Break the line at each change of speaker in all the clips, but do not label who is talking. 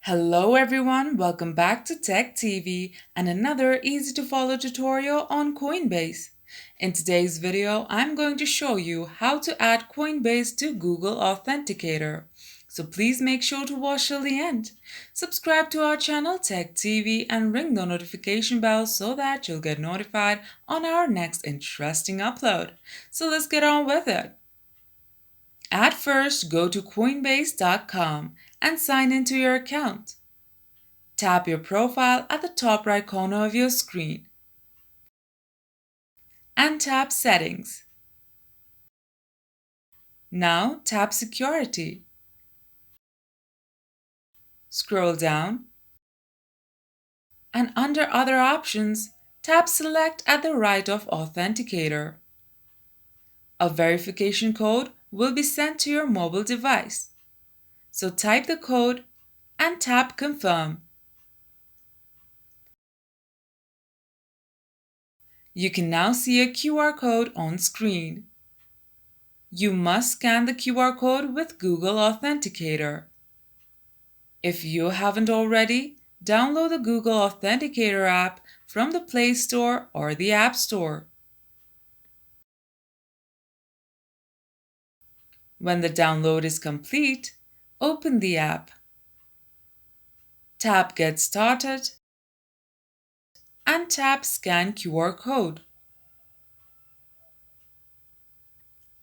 Hello everyone, welcome back to Tech TV and another easy to follow tutorial on Coinbase. In today's video, I'm going to show you how to add Coinbase to Google Authenticator. So please make sure to watch till the end. Subscribe to our channel Tech TV and ring the notification bell so that you'll get notified on our next interesting upload. So let's get on with it. At first, go to coinbase.com and sign into your account. Tap your profile at the top right corner of your screen and tap Settings. Now tap Security. Scroll down and under Other Options, tap Select at the right of Authenticator. A verification code will be sent to your mobile device. So type the code and tap Confirm. You can now see a QR code on screen. You must scan the QR code with Google Authenticator. If you haven't already, download the Google Authenticator app from the Play Store or the App Store. When the download is complete, open the app. Tap Get Started and tap Scan QR Code.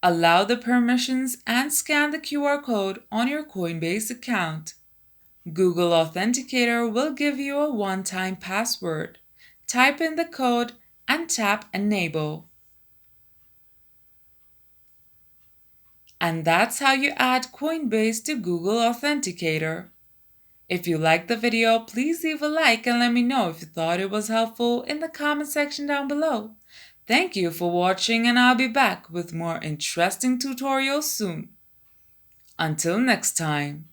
Allow the permissions and scan the QR code on your Coinbase account. Google Authenticator will give you a one-time password. Type in the code and tap Enable. And that's how you add Coinbase to Google Authenticator. If you liked the video, please leave a like and let me know if you thought it was helpful in the comment section down below. Thank you for watching and I'll be back with more interesting tutorials soon. Until next time.